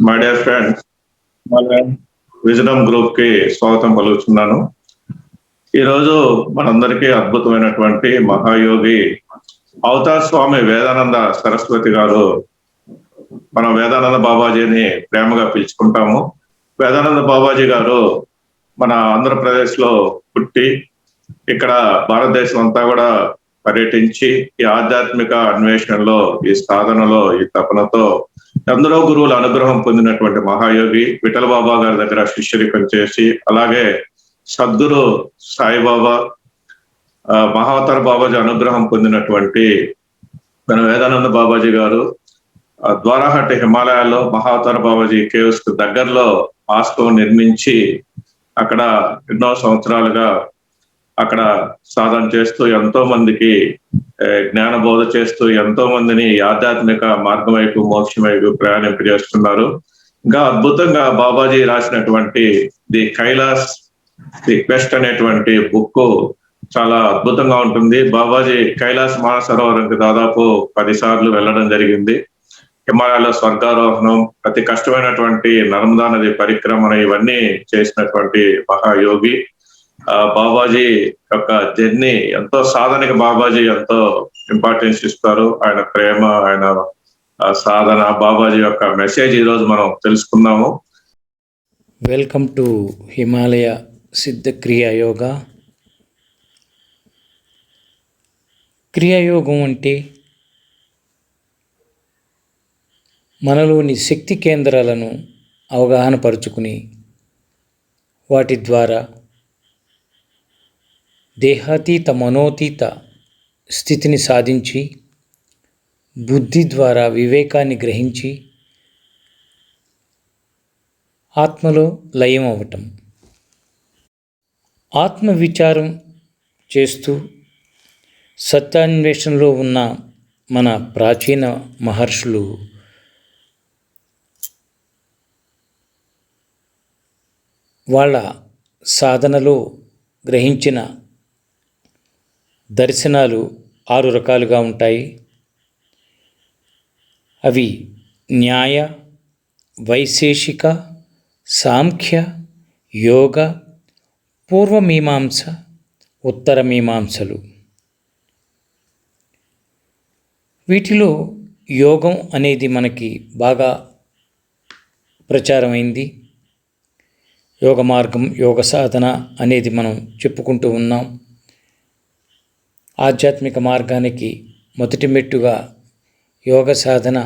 My dear friends, wisdom group కి స్వాగతం పలుకుతున్నాను. ఈరోజు మనందరికీ అద్భుతమైనటువంటి మహాయోగి అవతార్ స్వామి వేదానంద సరస్వతి గారు. మనం వేదానంద బాబాజీని ప్రేమగా పిలుచుకుంటాము. వేదానంద బాబాజీ గారు మన ఆంధ్రప్రదేశ్ లో పుట్టి ఇక్కడ భారతదేశం అంతా కూడా పర్యటించి ఈ ఆధ్యాత్మిక అన్వేషణలో, ఈ సాధనలో, ఈ తపనతో ఎందరో గురువుల అనుగ్రహం పొందినటువంటి మహాయోగి. విఠల బాబా గారి దగ్గర శిష్యరికం చేసి, అలాగే సద్గురు సాయిబాబా, మహావతార్ బాబాజీ అనుగ్రహం పొందినటువంటి మన వేదానంద బాబాజీ గారు ద్వారాహట్ హిమాలయాల్లో మహావతార్ బాబాజీ కేవ్స్ కు దగ్గరలో ఆశ్రమం నిర్మించి అక్కడ ఎన్నో సంవత్సరాలుగా అక్కడ సాధన చేస్తూ ఎంతో మందికి జ్ఞాన బోధ చేస్తూ ఎంతో మందిని ఆధ్యాత్మిక మార్గం వైపు, మోక్షం వైపు ప్రయాణింపజేస్తున్నారు. ఇంకా అద్భుతంగా బాబాజీ రాసినటువంటి ది కైలాస్ ది క్వెస్ట్ అనేటువంటి బుక్ చాలా అద్భుతంగా ఉంటుంది. బాబాజీ కైలాస్ మానసరోవరంకి దాదాపు 10 సార్లు వెళ్ళడం జరిగింది. హిమాలయాలో స్వర్గారోహణం, అతి కష్టమైనటువంటి నర్మదా నది పరిక్రమణ, ఇవన్నీ చేసినటువంటి మహాయోగి. బాబాజీ యొక్క జర్నీ ఎంతో, సాధనకి బాబాజీ ఎంతో ఇంపార్టెన్స్ ఇస్తారు. ఆయన ప్రేమ, ఆయన సాధన, బాబాజీ యొక్క మెసేజ్ ఈరోజు మనం తెలుసుకుందాము. వెల్కమ్ టు హిమాలయ సిద్ధ క్రియాయోగా. క్రియాయోగం అంటే మనలోని శక్తి కేంద్రాలను అవగాహన పరుచుకుని వాటి ద్వారా దేహాతీత మనోతీత స్థితిని సాధించి బుద్ధి ద్వారా వివేకాన్ని గ్రహించి ఆత్మలో లయం అవ్వటం. ఆత్మ విచారం చేస్తూ సత్యాన్వేషణలో ఉన్న మన ప్రాచీన మహర్షులు వాళ్ళ సాధనలో గ్రహించిన దర్శనాలు 6 రకాలుగా ఉంటాయి. అవి న్యాయ, వైశేషిక, సాంఖ్య, యోగ, పూర్వమీమాంస, ఉత్తర మీమాంసలు. వీటిలో యోగం అనేది మనకి బాగా ప్రచారమైంది. యోగ మార్గం, యోగ సాధన అనేది మనం చెప్పుకుంటూ ఉన్నాం. ఆధ్యాత్మిక మార్గానికి మొదటి మెట్టుగా యోగ సాధన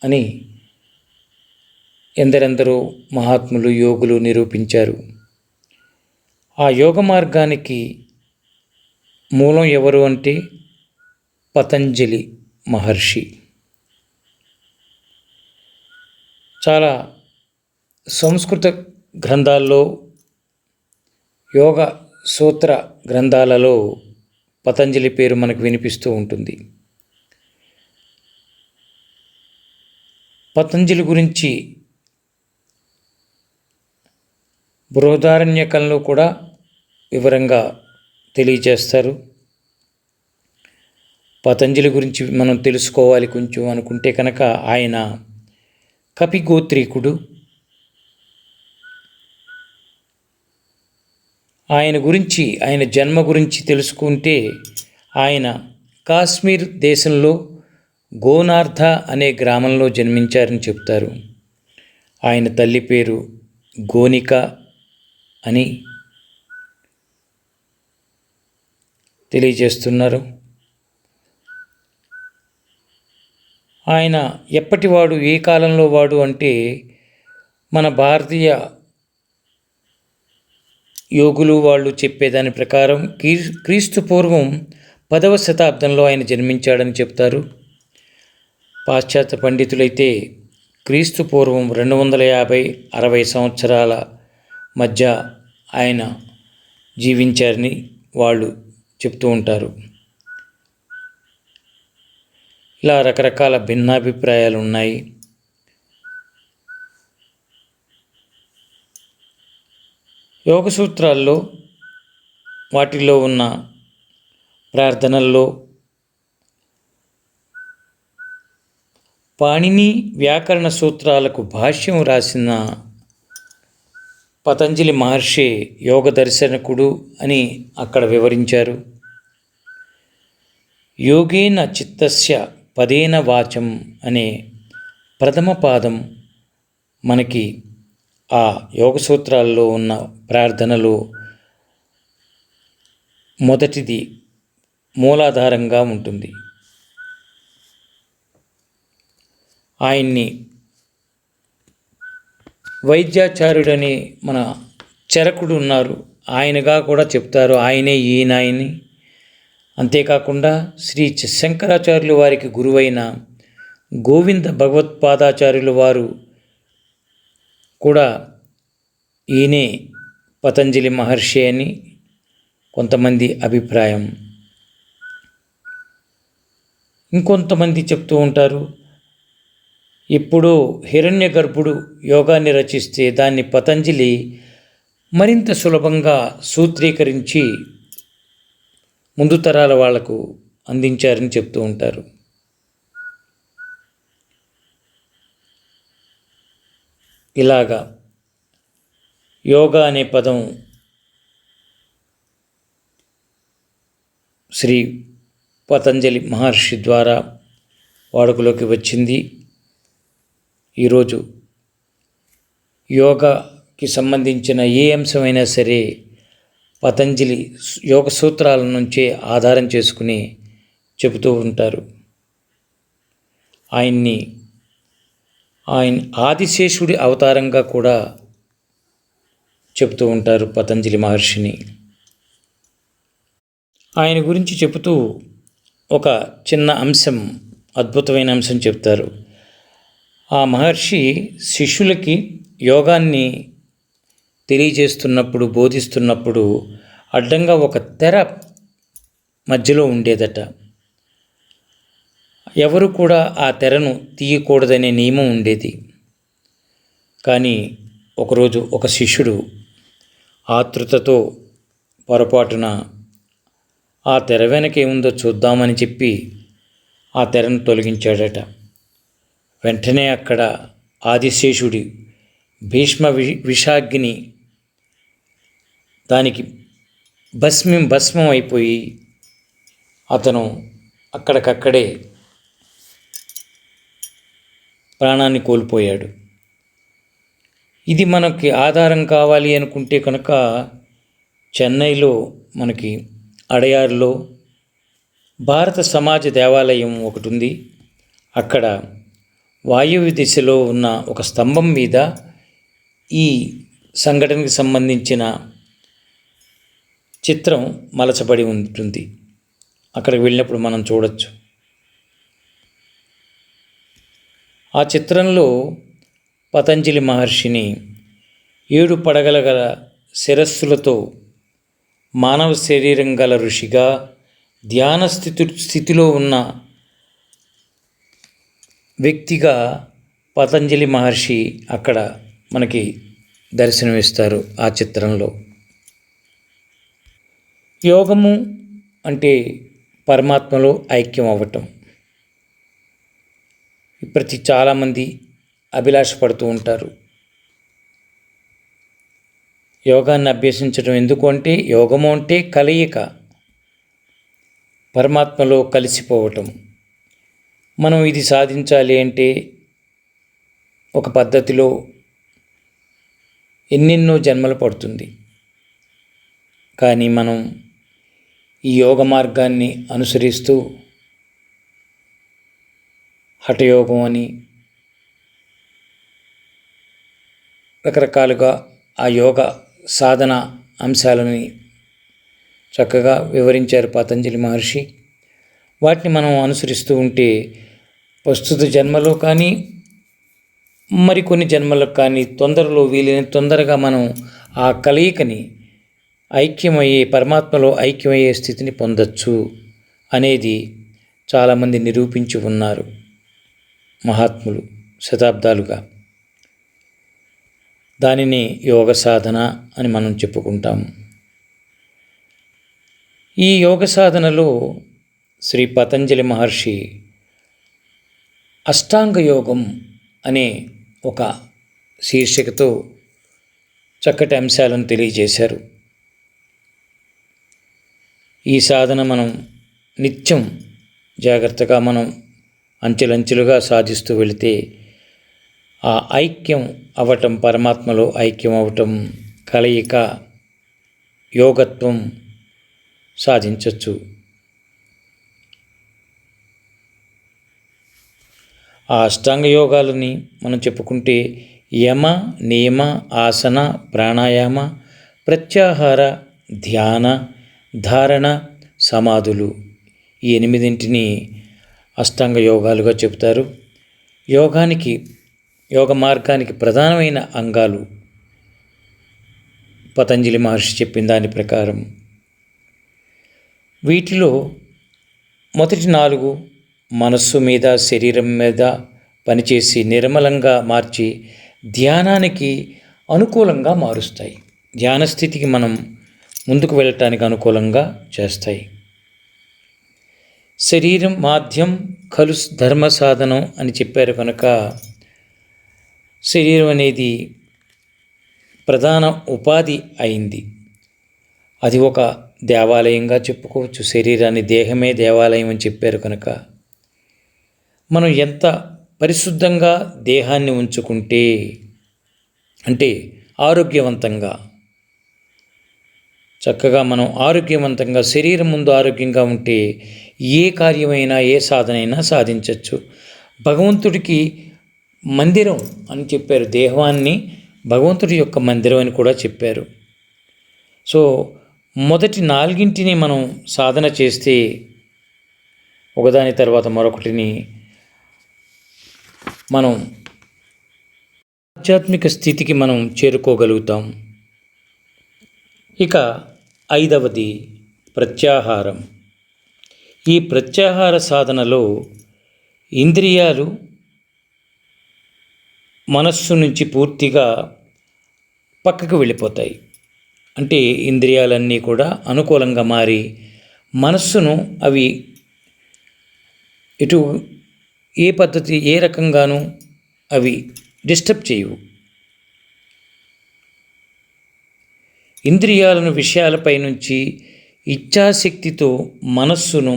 అని ఎందరెందరో మహాత్ములు, యోగులు నిరూపించారు. ఆ యోగ మార్గానికి మూలం ఎవరు అంటే పతంజలి మహర్షి. చాలా సంస్కృత గ్రంథాల్లో, యోగ సూత్ర గ్రంథాలలో పతంజలి పేరు మనకు వినిపిస్తూ ఉంటుంది. పతంజలి గురించి బృహదారణ్యకంలో కూడా వివరంగా తెలియజేస్తారు. పతంజలి గురించి మనం తెలుసుకోవాలి కొంచెం అనుకుంటే కనుక, ఆయన కపిగోత్రీకుడు. ఆయన గురించి, ఆయన జన్మ గురించి తెలుసుకుంటే, ఆయన కాశ్మీర్ దేశంలో గోనార్ధ అనే గ్రామంలో జన్మించారని చెప్తారు. ఆయన తల్లి పేరు గోనిక అని తెలియజేస్తున్నారు. ఆయన ఎప్పటివాడు, ఏ కాలంలో వాడు అంటే, మన భారతీయ యోగులు వాళ్ళు చెప్పేదాని ప్రకారం క్రీస్తు పూర్వం 10వ శతాబ్దంలో ఆయన జన్మించాడని చెప్తారు. పాశ్చాత్య పండితులైతే క్రీస్తు పూర్వం 250-60 సంవత్సరాల మధ్య ఆయన జీవించారని వాళ్ళు చెప్తూ ఉంటారు. ఇలా రకరకాల భిన్నాభిప్రాయాలు ఉన్నాయి. యోగ సూత్రాల్లో, వాటిల్లో ఉన్న ప్రార్థనల్లో పాణిని వ్యాకరణ సూత్రాలకు భాష్యం రాసిన పతంజలి మహర్షి యోగ దర్శనకుడు అని అక్కడ వివరించారు. యోగేన చిత్తస్య పదేన వాచం అనే ప్రథమ పాదం మనకి ఆ యోగ సూత్రాల్లో ఉన్న ప్రార్థనలో మొదటిది మూలాధారంగా ఉంటుంది. ఆయన్ని వైద్యాచార్యుడని మన చరకుడు ఉన్నారు, ఆయనగా కూడా చెప్తారు. ఆయనే ఈయనని. అంతేకాకుండా శ్రీ శంకరాచార్యుల వారికి గురువైన గోవింద భగవత్పాదాచార్యుల వారు కూడా ఈయనే పతంజలి మహర్షి అని కొంతమంది అభిప్రాయం. ఇంకొంతమంది చెప్తూ ఉంటారు, ఎప్పుడో హిరణ్య గర్భుడు యోగాన్ని రచిస్తే దాన్ని పతంజలి మరింత సులభంగా సూత్రీకరించి ముందు తరాల వాళ్లకు అందించారని చెప్తూ ఉంటారు. ఇలాగా యోగా అనే పదం శ్రీ పతంజలి మహర్షి ద్వారా వాడుకలోకి వచ్చింది. ఈరోజు యోగాకి సంబంధించిన ఏ అంశమైనా సరే పతంజలి యోగ సూత్రాల నుంచే ఆధారం చేసుకుని చెబుతూ ఉంటారు. ఆయన ఆదిశేషుడి అవతారంగా కూడా చెబుతూ ఉంటారు పతంజలి మహర్షిని. ఆయన గురించి చెబుతూ ఒక చిన్న అంశం, అద్భుతమైన అంశం చెప్తారు. ఆ మహర్షి శిష్యులకి యోగాన్ని తెలియజేస్తున్నప్పుడు, బోధిస్తున్నప్పుడు అడ్డంగా ఒక తెర మధ్యలో ఉండేదట. ఎవరు కూడా ఆ తెరను తీయకూడదనే నియమం ఉండేది. కానీ ఒకరోజు ఒక శిష్యుడు ఆతృతతో పొరపాటున ఆ తెర వెనక ఏముందో చూద్దామని చెప్పి ఆ తెరను తొలగించాడట. వెంటనే అక్కడ ఆదిశేషుడి విషాగ్ని దానికి భస్మం అయిపోయి అతను అక్కడికక్కడే ప్రాణాన్ని కోల్పోయాడు. ఇది మనకి ఆధారం కావాలి అనుకుంటే కనుక చెన్నైలో మనకి అడయారులో భారత సమాజ దేవాలయం ఒకటి ఉంది. అక్కడ వాయువ్య దిశలో ఉన్న ఒక స్తంభం మీద ఈ సంఘటనకి సంబంధించిన చిత్రం మలచబడి ఉంటుంది. అక్కడికి వెళ్ళినప్పుడు మనం చూడొచ్చు. ఆ చిత్రంలో పతంజలి మహర్షిని 7 పడగల గల శిరస్సులతో మానవ శరీరం గల ఋషిగా ధ్యాన స్థితిలో ఉన్న వ్యక్తిగా పతంజలి మహర్షి అక్కడ మనకి దర్శనమిస్తారు ఆ చిత్రంలో. యోగము అంటే పరమాత్మలో ఐక్యం అవ్వటం. చాలామంది అభిలాషపడుతూ ఉంటారు. యోగాన్ని అభ్యసించడం ఎందుకు అంటే, యోగము అంటే కలయిక, పరమాత్మలో కలిసిపోవటం. మనం ఇది సాధించాలి అంటే ఒక పద్ధతిలో ఎన్నెన్నో జన్మలు పడుతుంది. కానీ మనం ఈ యోగ మార్గాన్ని అనుసరిస్తూ హఠయోగం అని రకరకాలుగా ఆ యోగ సాధన అంశాలని చక్కగా వివరించారు పతంజలి మహర్షి. వాటిని మనం అనుసరిస్తూ ఉంటే ప్రస్తుత జన్మలో కానీ మరికొన్ని జన్మలకు కానీ తొందరలో వీలైన తొందరగా మనం ఆ కలయికని పరమాత్మలో ఐక్యమయ్యే స్థితిని పొందొచ్చు అనేది చాలామంది నిరూపించి ఉన్నారు మహాత్ములు శతాబ్దాలుగా. దానిని యోగ సాధన అని మనం చెప్పుకుంటాము. ఈ యోగ సాధనలో శ్రీ పతంజలి మహర్షి అష్టాంగ యోగం అనే ఒక శీర్షికతో చక్కటి అంశాలను తెలియజేశారు. ఈ సాధన మనం నిత్యం జాగ్రత్తగా మనం అంచెలంచెలుగా సాధిస్తూ వెళితే ఆ ఐక్యం అవ్వటం, పరమాత్మలో ఐక్యం అవ్వటం, కలయిక, యోగత్వం సాధించవచ్చు. ఆ అష్టాంగ యోగాలని మనం చెప్పుకుంటే యమ, నియమ, ఆసన, ప్రాణాయామ, ప్రత్యాహార, ధ్యాన, ధారణ, సమాధులు, ఈ 8 అష్టాంగ యోగాలుగా చెబుతారు. యోగ మార్గానికి ప్రధానమైన అంగాలు పతంజలి మహర్షి చెప్పిన దాని ప్రకారం వీటిలో మొదటి 4 మనస్సు మీద, శరీరం మీద పనిచేసి నిర్మలంగా మార్చి ధ్యానానికి అనుకూలంగా మారుస్తాయి. ధ్యాన స్థితికి మనం ముందుకు వెళ్ళటానికి అనుకూలంగా చేస్తాయి. శరీరం మాధ్యం ఖలు ధర్మ సాధనం అని చెప్పారు కనుక శరీరం అనేది ప్రధాన ఉపాధి అయింది. అది ఒక దేవాలయంగా చెప్పుకోవచ్చు. శరీరాన్ని దేహమే దేవాలయం అని చెప్పారు కనుక మనం ఎంత పరిశుద్ధంగా దేహాన్ని ఉంచుకుంటే, అంటే ఆరోగ్యవంతంగా, చక్కగా మనం ఆరోగ్యవంతంగా శరీరం ముందు ఆరోగ్యంగా ఉంటే ఏ కార్యమైనా, ఏ సాధనైనా సాధించవచ్చు. భగవంతుడికి మందిరం అని చెప్పారు. దేహాన్ని భగవంతుడి యొక్క మందిరం అని కూడా చెప్పారు. సో మొదటి 4 మనం సాధన చేస్తే ఒకదాని తర్వాత మరొకటిని మనం ఆధ్యాత్మిక స్థితికి మనం చేరుకోగలుగుతాం. ఇక 5వది ప్రత్యాహారం. ఈ ప్రత్యాహార సాధనలో ఇంద్రియాలు మనస్సు నుంచి పూర్తిగా పక్కకు వెళ్ళిపోతాయి. అంటే ఇంద్రియాలన్నీ కూడా అనుకూలంగా మారి మనస్సును అవి ఏ పద్ధతి, ఏ రకంగానూ అవి డిస్టర్బ్ చేయవు. ఇంద్రియాలను విషయాలపై నుంచి ఇచ్ఛాశక్తితో మనస్సును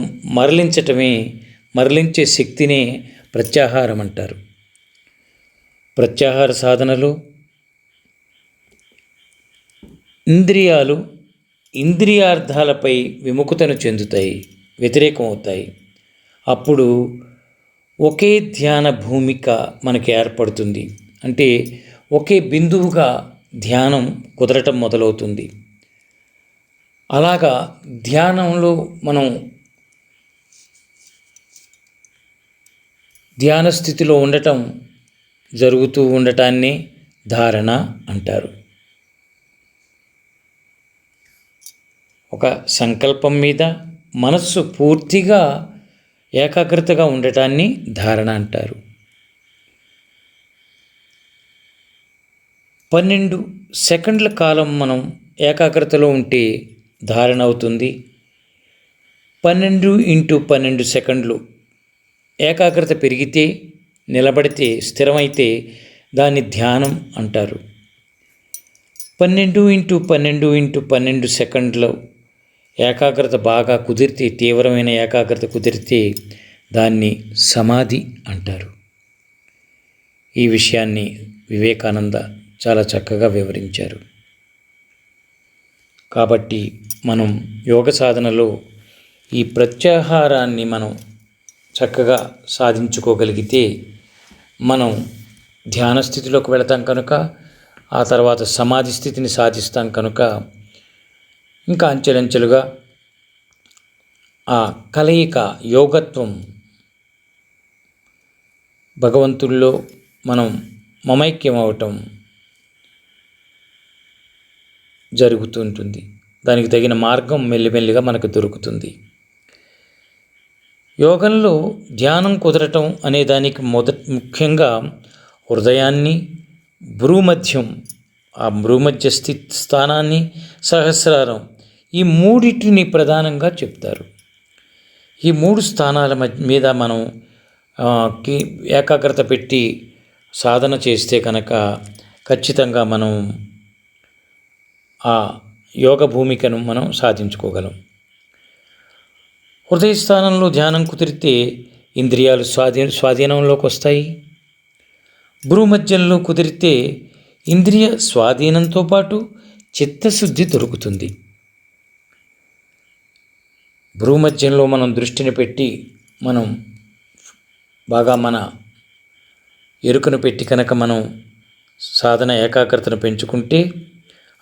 మరలించే శక్తినే ప్రత్యాహారం అంటారు. ప్రత్యాహార సాధనలో ఇంద్రియాలు ఇంద్రియార్థాలపై విముఖతను చెందుతాయి, వ్యతిరేకం అవుతాయి. అప్పుడు ఒకే ధ్యాన భూమిక మనకి ఏర్పడుతుంది. అంటే ఒకే బిందువుగా ధ్యానం కుదరటం మొదలవుతుంది. అలాగా ధ్యానంలో మనం ధ్యాన స్థితిలో జరుగుతూ ఉండటాన్ని ధారణ అంటారు. ఒక సంకల్పం మీద మనస్సు పూర్తిగా ఏకాగ్రతగా ఉండటాన్ని ధారణ అంటారు. 12 సెకండ్ల కాలం మనం ఏకాగ్రతలో ఉంటే ధారణ అవుతుంది. 12 × 12 సెకండ్లు ఏకాగ్రత పెరిగితే, నిలబడితే, స్థిరమైతే దాన్ని ధ్యానం అంటారు. 12 × 12 సెకండ్లు ఏకాగ్రత బాగా కుదిరితే, తీవ్రమైన ఏకాగ్రత కుదిరితే దాన్ని సమాధి అంటారు. ఈ విషయాన్ని వివేకానంద చాలా చక్కగా వివరించారు. కాబట్టి మనం యోగ సాధనలో ఈ ప్రత్యాహారాన్ని మనం చక్కగా సాధించుకోగలిగితే మనం ధ్యాన స్థితిలోకి వెళతాం కనుక, ఆ తర్వాత సమాధి స్థితిని సాధిస్తాం కనుక ఇంకా అంచెలంచెలుగా ఆ కలయిక, యోగత్వం, భగవంతుల్లో మనం మమైక్యం అవటం జరుగుతుంటుంది. దానికి తగిన మార్గం మెల్లిమెల్లిగా మనకు దొరుకుతుంది. యోగంలో ధ్యానం కుదరటం అనే దానికి ముఖ్యంగా హృదయాన్ని, భ్రూమధ్యం, ఆ భ్రూమధ్య స్థానాన్ని, సహస్రారం, ఈ 3 ప్రధానంగా చెప్తారు. ఈ 3 స్థానాల మీద మనం కి ఏకాగ్రత పెట్టి సాధన చేస్తే కనుక ఖచ్చితంగా మనం ఆ యోగ భూమికను మనం సాధించుకోగలం. హృదయ స్థానంలో ధ్యానం కుదిరితే ఇంద్రియాలు స్వాధీనంలోకి వస్తాయి. భూమధ్యంలో కుదిరితే ఇంద్రియ స్వాధీనంతో పాటు చిత్తశుద్ధి దొరుకుతుంది. భూమధ్యంలో మనం దృష్టిని పెట్టి మనం బాగా మన ఎరుకను పెట్టి కనుక మనం సాధన ఏకాగ్రతను పెంచుకుంటే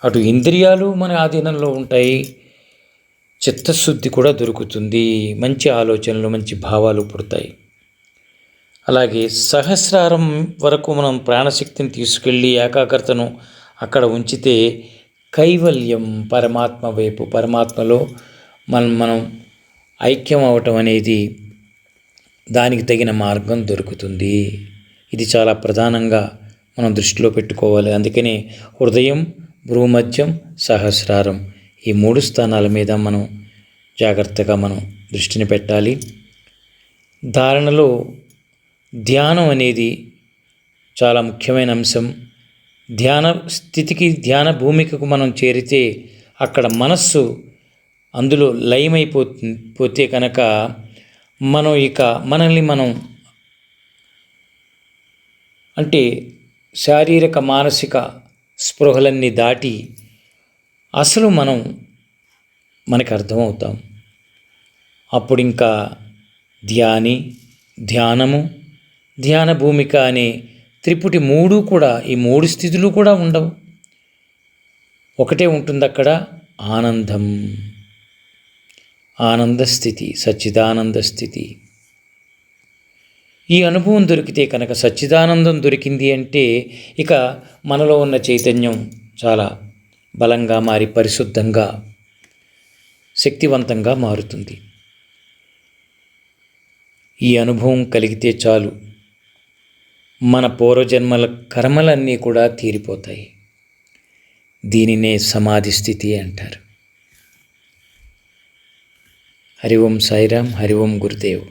అటు ఇంద్రియాలు మన ఆధీనంలో ఉంటాయి, చిత్తశుద్ధి కూడా దొరుకుతుంది, మంచి ఆలోచనలు మంచి భావాలు పుడతాయి. అలాగే సహస్రారం వరకు మనం ప్రాణశక్తిని తీసుకెళ్ళి ఏకాగ్రతను అక్కడ ఉంచితే కైవల్యం, పరమాత్మ వైపు, పరమాత్మలో మనం ఐక్యం అవటం అనేది దానికి తగిన మార్గం దొరుకుతుంది. ఇది చాలా ప్రధానంగా మనం దృష్టిలో పెట్టుకోవాలి. అందుకనే హృదయం, భూమధ్యం, సహస్రారం ఈ 3 స్థానాల మీద మనం జాగ్రత్తగా మనం దృష్టిని పెట్టాలి. ధారణలో ధ్యానం అనేది చాలా ముఖ్యమైన అంశం. ధ్యాన స్థితికి, ధ్యాన భూమికకు మనం చేరితే అక్కడ మనస్సు అందులో లయమైపోతే కనుక మనం మనల్ని మనం అంటే శారీరక మానసిక స్పృహలన్నీ దాటి అసలు మనకు అర్థమవుతాం. అప్పుడు ఇంకా ధ్యానము, ధ్యాన భూమిక అనే త్రిపుటి 3 కూడా, ఈ 3 స్థితులు కూడా ఉండవు. ఒకటే ఉంటుంది అక్కడ, ఆనందం, ఆనంద స్థితి, సచ్చిదానంద స్థితి. ఈ అనుభవం దొరికితే కనుక, సచ్చిదానందం దొరికింది అంటే ఇక మనలో ఉన్న చైతన్యం చాలా బలంగా మారి పరిశుద్ధంగా, శక్తివంతంగా మారుతుంది. ఈ అనుభవం కలిగితే చాలు, మన పూర్వజన్మల కర్మలన్నీ కూడా తీరిపోతాయి. దీనినే సమాధి స్థితి అంటారు. హరి ఓం సాయిరామ్. హరి ఓం గురుదేవ్.